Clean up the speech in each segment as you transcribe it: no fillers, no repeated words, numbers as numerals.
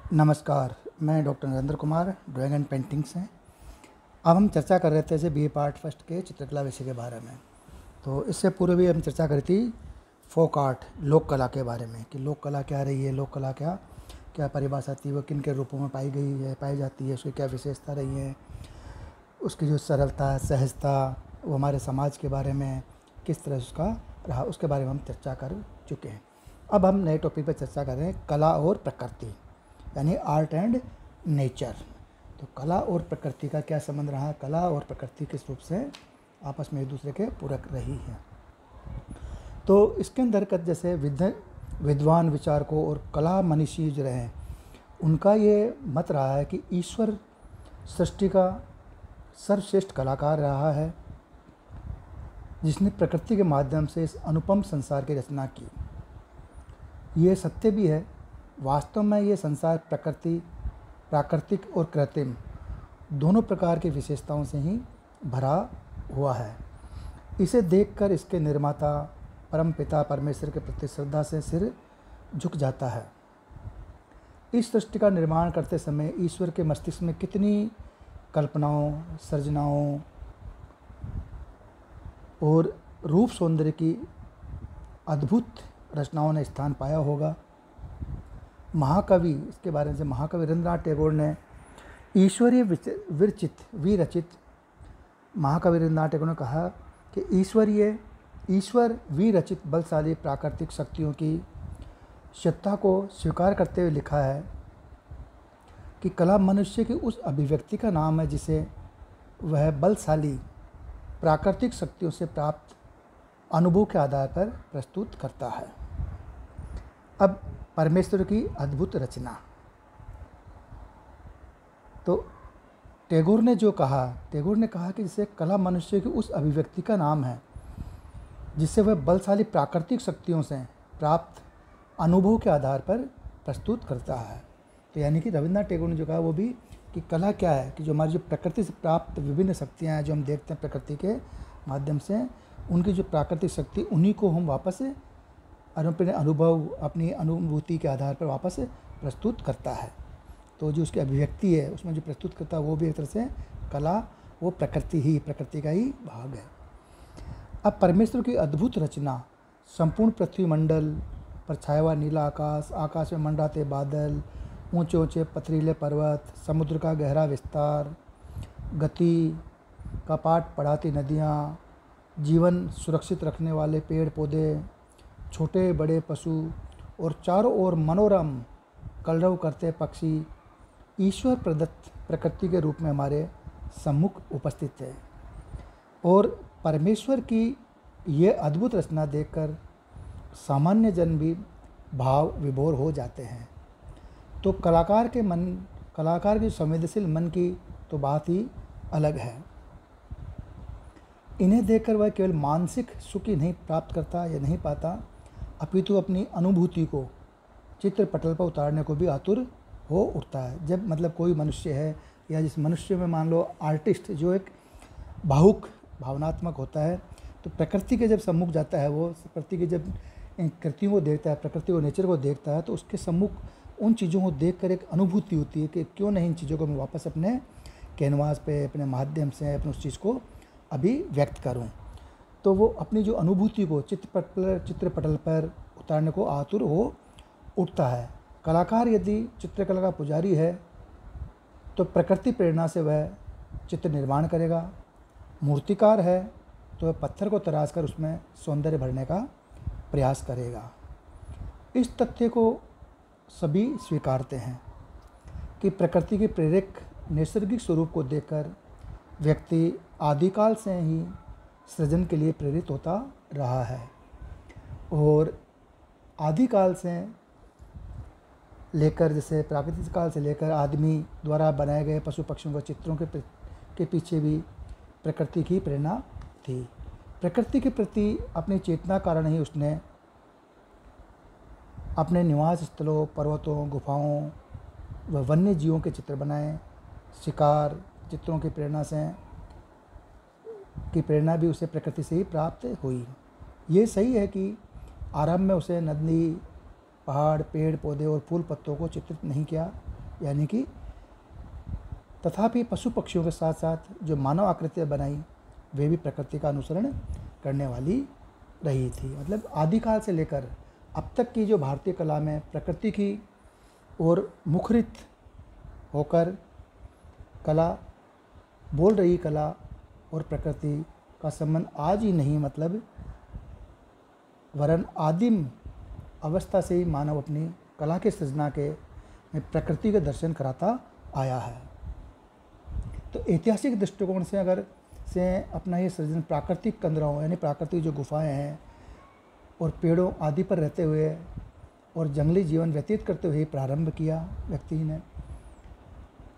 नमस्कार, मैं doctor Narendra Kumar, drawing and painting से। अब हम चर्चा कर रहे थे जैसे बीए पार्ट फर्स्ट के चित्रकला विषय के बारे में। तो इससे पूर्व भी हम चर्चा करी थी फोक आर्ट, लोक कला के बारे में कि लोक कला क्या रही है, लोक कला क्या क्या परिभाषा थी, वो किन के रूपों में पाई जाती है, उसकी क्या विशेषता रही है, उसकी जो सरलता सहजता, वो हमारे समाज के बारे में किस तरह उसका रहा, उसके बारे में हम चर्चा कर चुके हैं। अब हम नए टॉपिक पर चर्चा कर रहे हैं, कला और प्रकृति, यानी आर्ट एंड नेचर। तो कला और प्रकृति का क्या संबंध रहा, कला और प्रकृति किस रूप से आपस में एक दूसरे के पूरक रही है। तो इसके अंतर्गत जैसे विद्वान विचारकों और कला मनीषी जो रहे, उनका ये मत रहा है कि ईश्वर सृष्टि का सर्वश्रेष्ठ कलाकार रहा है, जिसने प्रकृति के माध्यम से इस अनुपम संसार की रचना की। ये सत्य भी है। वास्तव में ये संसार प्राकृतिक और कृत्रिम दोनों प्रकार की विशेषताओं से ही भरा हुआ है। इसे देखकर इसके निर्माता परम पिता परमेश्वर के प्रति श्रद्धा से सिर झुक जाता है। इस सृष्टि का निर्माण करते समय ईश्वर के मस्तिष्क में कितनी कल्पनाओं, सृजनाओं और रूप सौंदर्य की अद्भुत रचनाओं ने स्थान पाया होगा। महाकवि, इसके बारे में महाकवि रविंद्रनाथ टैगोर ने ईश्वरीय विरचित महाकवि रविंद्रनाथ टैगोर ने कहा कि ईश्वर विरचित बलशाली प्राकृतिक शक्तियों की सत्ता को स्वीकार करते हुए लिखा है कि कला मनुष्य की उस अभिव्यक्ति का नाम है जिसे वह बलशाली प्राकृतिक शक्तियों से प्राप्त अनुभव के आधार पर प्रस्तुत करता है। अब परमेश्वर की अद्भुत रचना, तो टैगोर ने कहा कि जैसे कला मनुष्य की उस अभिव्यक्ति का नाम है जिससे वह बलशाली प्राकृतिक शक्तियों से प्राप्त अनुभव के आधार पर प्रस्तुत करता है। तो यानी कि रविन्द्रनाथ टैगोर ने जो कहा वो भी कि कला क्या है कि जो हमारी जो प्रकृति से प्राप्त विभिन्न शक्तियाँ हैं जो हम देखते हैं प्रकृति के माध्यम से, उनकी जो प्राकृतिक शक्ति, उन्हीं को हम वापस अपने अनुभव, अपनी अनुभूति के आधार पर वापस प्रस्तुत करता है। तो जो उसकी अभिव्यक्ति है उसमें जो प्रस्तुत करता है वो भी एक तरह से कला, वो प्रकृति का ही भाग है। अब परमेश्वर की अद्भुत रचना, संपूर्ण पृथ्वी मंडल पर छाया हुआ नीला आकाश, आकाश में मंडराते बादल, ऊंचे ऊंचे पथरीले पर्वत, समुद्र का गहरा विस्तार, गति का पाठ पढ़ाती नदियाँ, जीवन सुरक्षित रखने वाले पेड़ पौधे, छोटे बड़े पशु और चारों ओर मनोरम कलरव करते पक्षी ईश्वर प्रदत्त प्रकृति के रूप में हमारे सम्मुख उपस्थित है। और परमेश्वर की ये अद्भुत रचना देखकर सामान्य जन भी भाव विभोर हो जाते हैं। तो कलाकार के संवेदनशील मन की तो बात ही अलग है। इन्हें देखकर वह केवल मानसिक सुख ही नहीं प्राप्त करता या नहीं पाता, अपितु अपनी अनुभूति को चित्रपटल पर उतारने को भी आतुर हो उठता है। जब मतलब कोई मनुष्य है या जिस मनुष्य में मान लो आर्टिस्ट जो एक भावनात्मक होता है, तो प्रकृति के जब सम्मुख जाता है, वो प्रकृति की जब कृतियों को देखता है, प्रकृति को, नेचर को देखता है, तो उसके सम्मुख उन चीज़ों को देखकर एक अनुभूति होती है कि क्यों नहीं इन चीज़ों को मैं वापस अपने कैनवास पे, अपने माध्यम से अपने उस चीज़ को अभी व्यक्त करूं। तो वो अपनी जो अनुभूति को चित्रपटल पर उतारने को आतुर हो उठता है। कलाकार यदि चित्रकला का पुजारी है तो प्रकृति प्रेरणा से वह चित्र निर्माण करेगा। मूर्तिकार है तो वह पत्थर को तराश कर उसमें सौंदर्य भरने का प्रयास करेगा। इस तथ्य को सभी स्वीकारते हैं कि प्रकृति के प्रेरक नैसर्गिक स्वरूप को देखकर व्यक्ति आदिकाल से ही सृजन के लिए प्रेरित होता रहा है। और आदिकाल से लेकर, जैसे प्राकृतिक काल से लेकर आदमी द्वारा बनाए गए पशु पक्षियों के चित्रों के पीछे भी प्रकृति की प्रेरणा थी। प्रकृति के प्रति अपनी चेतना कारण ही उसने अपने निवास स्थलों, पर्वतों, गुफाओं व वन्य जीवों के चित्र बनाए। शिकार चित्रों की प्रेरणा भी उसे प्रकृति से ही प्राप्त हुई। ये सही है कि आरंभ में उसे नदी, पहाड़, पेड़ पौधे और फूल पत्तों को चित्रित नहीं किया यानी कि तथापि पशु पक्षियों के साथ साथ जो मानव आकृतियाँ बनाई वे भी प्रकृति का अनुसरण करने वाली रही थी। मतलब आदिकाल से लेकर अब तक की जो भारतीय कला में प्रकृति की ओर मुखरित होकर कला बोल रही कला और प्रकृति का संबंध आज ही नहीं, मतलब वरन आदिम अवस्था से ही मानव अपनी कला के सृजना के में प्रकृति के दर्शन कराता आया है। तो ऐतिहासिक दृष्टिकोण से अगर से अपना ये सृजन प्राकृतिक कंदराओं यानी प्राकृतिक जो गुफाएं हैं और पेड़ों आदि पर रहते हुए और जंगली जीवन व्यतीत करते हुए प्रारंभ किया व्यक्ति ने।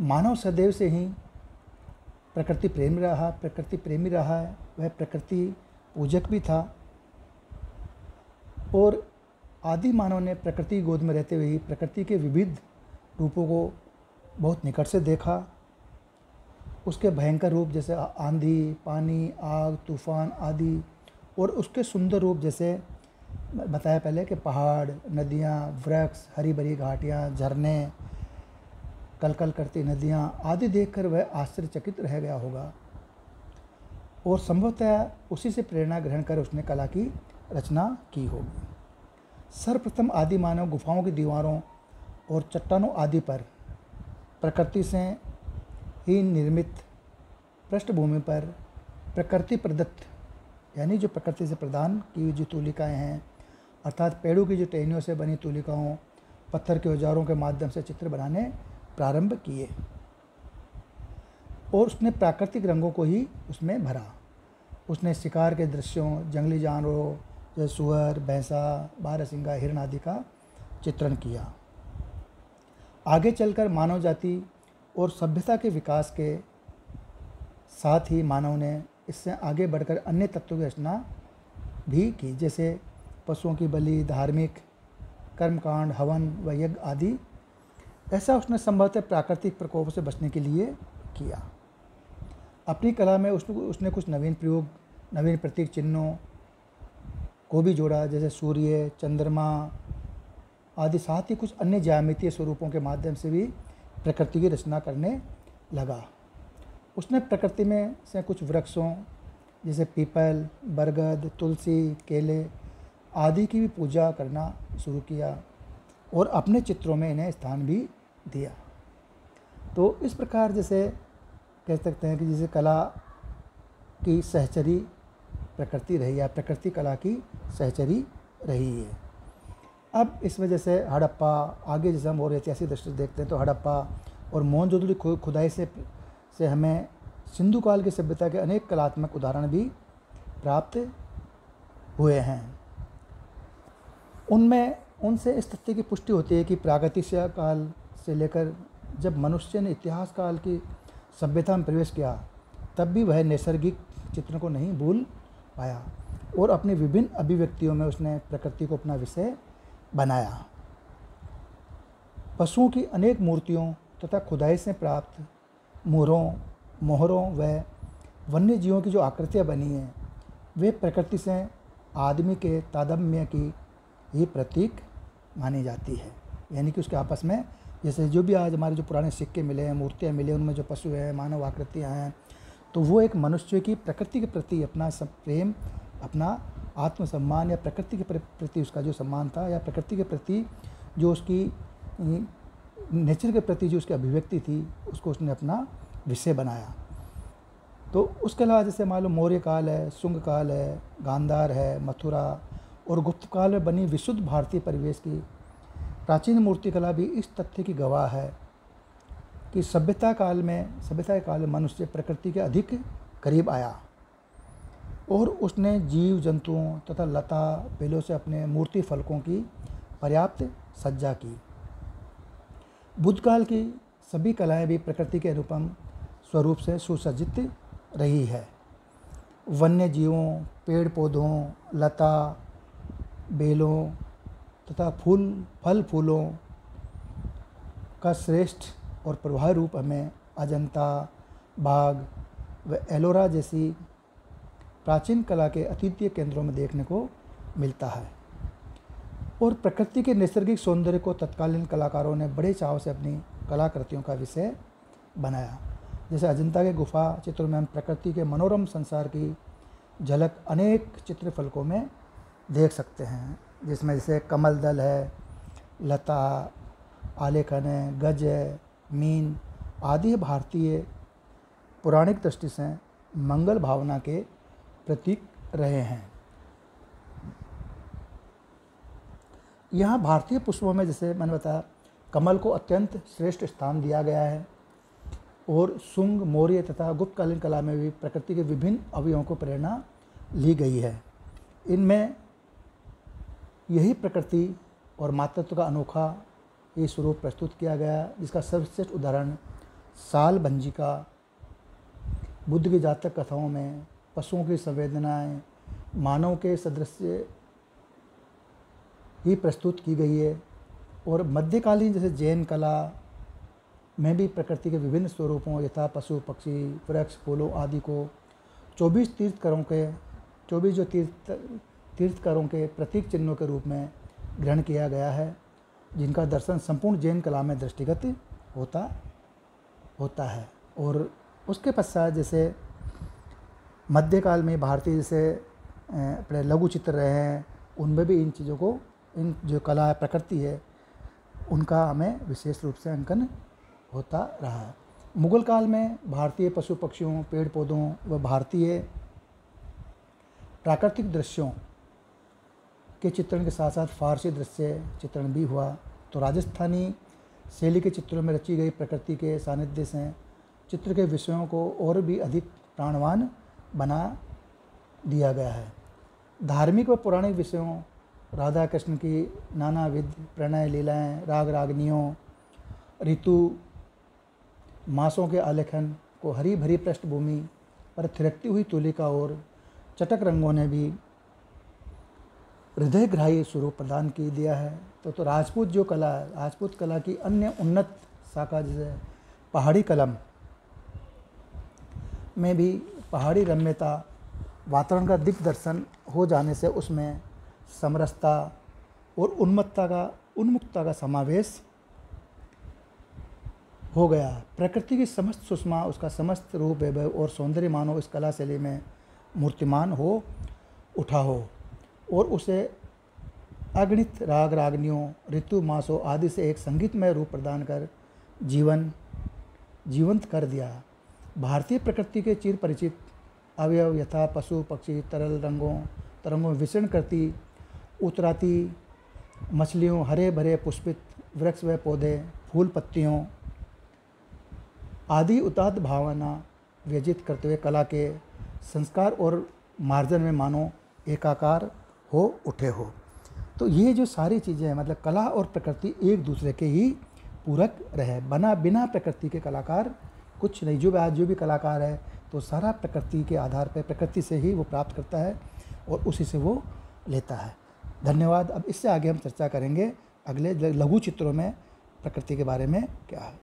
मानव सदैव से ही प्रकृति प्रेमी रहा है, वह प्रकृति पूजक भी था और आदि मानव ने प्रकृति की गोद में रहते हुए ही प्रकृति के विविध रूपों को बहुत निकट से देखा। उसके भयंकर रूप जैसे आंधी, पानी, आग, तूफान आदि, और उसके सुंदर रूप जैसे बताया पहले कि पहाड़, नदियाँ, वृक्ष, हरी भरी घाटियाँ, झरने, कलकल करती नदियाँ आदि देखकर वह आश्चर्यचकित रह गया होगा और संभवतः उसी से प्रेरणा ग्रहण कर उसने कला की रचना की होगी। सर्वप्रथम आदि मानव गुफाओं की दीवारों और चट्टानों आदि पर प्रकृति से ही निर्मित पृष्ठभूमि पर प्रकृति प्रदत्त यानी जो प्रकृति से प्रदान की हुई जो तूलिकाएँ हैं, अर्थात पेड़ों की जो टहनियों से बनी तूलिकाओं, पत्थर के औजारों के माध्यम से चित्र बनाने प्रारंभ किए और उसने प्राकृतिक रंगों को ही उसमें भरा। उसने शिकार के दृश्यों, जंगली जानवरों जैसे सुअर, भैंसा, बारहसिंगा, हिरण आदि का चित्रण किया। आगे चलकर मानव जाति और सभ्यता के विकास के साथ ही मानव ने इससे आगे बढ़कर अन्य तत्वों की रचना भी की, जैसे पशुओं की बलि, धार्मिक कर्मकांड, हवन व यज्ञ आदि। ऐसा उसने संभवतः प्राकृतिक प्रकोप से बचने के लिए किया। अपनी कला में उसने कुछ नवीन प्रयोग, नवीन प्रतीक चिन्हों को भी जोड़ा, जैसे सूर्य, चंद्रमा आदि, साथ ही कुछ अन्य ज्यामितीय स्वरूपों के माध्यम से भी प्रकृति की रचना करने लगा। उसने प्रकृति में से कुछ वृक्षों जैसे पीपल, बरगद, तुलसी, केले आदि की भी पूजा करना शुरू किया और अपने चित्रों में इन्हें स्थान भी दिया। तो इस प्रकार जैसे कह सकते हैं कि जैसे कला की सहचरी प्रकृति रही है, प्रकृति कला की सहचरी रही है। अब इस वजह से हड़प्पा, आगे जैसे हम और ऐतिहासिक दृष्टि से देखते हैं तो हड़प्पा और मोहनजोदड़ो खुदाई से हमें सिंधु काल की सभ्यता के अनेक कलात्मक उदाहरण भी प्राप्त हुए हैं। उनमें उनसे इस तथ्य की पुष्टि होती है कि प्रागैतिहासिक काल से लेकर जब मनुष्य ने इतिहास काल की सभ्यता में प्रवेश किया तब भी वह नैसर्गिक चित्रण को नहीं भूल पाया और अपनी विभिन्न अभिव्यक्तियों में उसने प्रकृति को अपना विषय बनाया। पशुओं की अनेक मूर्तियों तथा खुदाई से प्राप्त मोहरों व वन्य जीवों की जो आकृतियाँ बनी हैं वे प्रकृति से आदमी के तादात्म्य की ही प्रतीक मानी जाती है। यानी कि उसके आपस में जैसे जो भी आज हमारे जो पुराने सिक्के मिले हैं, मूर्तियाँ मिले, उनमें जो पशु हैं, मानव आकृतियाँ हैं, तो वो एक मनुष्य की प्रकृति के प्रति अपना प्रेम, अपना आत्मसम्मान या प्रकृति के प्रति उसका जो सम्मान था या प्रकृति के प्रति जो उसकी नेचर के प्रति जो उसकी अभिव्यक्ति थी उसको उसने अपना विषय बनाया। तो उसके अलावा जैसे मान लो मौर्य काल है, शुंग काल है, गांधार है, मथुरा और गुप्त काल में बनी विशुद्ध भारतीय परिवेश की प्राचीन मूर्तिकला भी इस तथ्य की गवाह है कि सभ्यता के काल में मनुष्य प्रकृति के अधिक करीब आया और उसने जीव जंतुओं तथा लता बेलों से अपने मूर्ति फलकों की पर्याप्त सज्जा की। बुद्ध काल की सभी कलाएं भी प्रकृति के अनुपम स्वरूप से सुसज्जित रही है। वन्य जीवों, पेड़ पौधों, लता बेलों तथा फल फूलों का श्रेष्ठ और प्रभावी रूप हमें अजंता, बाघ व एलोरा जैसी प्राचीन कला के अद्वितीय केंद्रों में देखने को मिलता है। और प्रकृति के नैसर्गिक सौंदर्य को तत्कालीन कलाकारों ने बड़े चाव से अपनी कलाकृतियों का विषय बनाया। जैसे अजंता के गुफा चित्रों में हम प्रकृति के मनोरम संसार की झलक अनेक चित्रफलकों में देख सकते हैं, जिसमें जैसे कमल दल है, लता, आलेखन है, गज है, मीन आदि भारतीय पौराणिक दृष्टि से मंगल भावना के प्रतीक रहे हैं। यहाँ भारतीय पुष्पों में जैसे मैंने बताया कमल को अत्यंत श्रेष्ठ स्थान दिया गया है और शुंग, मौर्य तथा गुप्तकालीन कला में भी प्रकृति के विभिन्न अवयवों को प्रेरणा ली गई है। इनमें यही प्रकृति और मातृत्व का अनोखा ये स्वरूप प्रस्तुत किया गया, जिसका सर्वश्रेष्ठ उदाहरण साल भंजिका, बुद्ध की जातक कथाओं में पशुओं की संवेदनाएं मानव के सदृश्य ही प्रस्तुत की गई है। और मध्यकालीन जैसे जैन कला में भी प्रकृति के विभिन्न स्वरूपों यथा पशु, पक्षी, वृक्ष, फूलों आदि को 24 जो तीर्थकरों के प्रतीक चिन्हों के रूप में ग्रहण किया गया है, जिनका दर्शन संपूर्ण जैन कला में दृष्टिगत होता है। और उसके पश्चात जैसे मध्यकाल में भारतीय जैसे अपने लघु चित्र रहे हैं, उनमें भी इन चीज़ों को, इन जो कला है, प्रकृति है, उनका हमें विशेष रूप से अंकन होता रहा है। मुगल काल में भारतीय पशु पक्षियों, पेड़ पौधों व भारतीय प्राकृतिक दृश्यों के चित्रण के साथ साथ फारसी दृश्य चित्रण भी हुआ। तो राजस्थानी शैली के चित्रों में रची गई प्रकृति के सानिध्य से चित्र के विषयों को और भी अधिक प्राणवान बना दिया गया है। धार्मिक व पौराणिक विषयों, राधा कृष्ण की नानाविध प्रणय लीलाएं, राग रागनियों, ऋतु मासों के आलेखन को हरी भरी पृष्ठभूमि पर थिरकती हुई तुलिका और चटक रंगों ने भी हृदयग्राही स्वरूप प्रदान की दिया है। तो राजपूत जो कला है, राजपूत कला की अन्य उन्नत शाखा जैसे पहाड़ी कलम में भी पहाड़ी रम्यता, वातावरण का दिग्दर्शन हो जाने से उसमें समरसता और उन्मुक्तता का समावेश हो गया। प्रकृति की समस्त सुषमा, उसका समस्त रूप वैभव और सौंदर्य मानो इस कला शैली में मूर्तिमान हो उठा हो और उसे अगणित राग रागनियों, ऋतु मासों आदि से एक संगीतमय रूप प्रदान कर जीवंत कर दिया। भारतीय प्रकृति के चिर परिचित अवयव यथा पशु पक्षी, तरंगों में विचरण करती उतराती मछलियों, हरे भरे पुष्पित वृक्ष व पौधे, फूल पत्तियों आदि उदात्त भावना व्यजित करते हुए कला के संस्कार और मार्जन में मानो एकाकार हो उठे हो। तो ये जो सारी चीज़ें हैं, मतलब कला और प्रकृति एक दूसरे के ही पूरक रहे। बिना प्रकृति के कलाकार कुछ नहीं। जो भी कलाकार है तो सारा प्रकृति के आधार पर, प्रकृति से ही वो प्राप्त करता है और उसी से वो लेता है। धन्यवाद। अब इससे आगे हम चर्चा करेंगे अगले लघु चित्रों में प्रकृति के बारे में क्या है।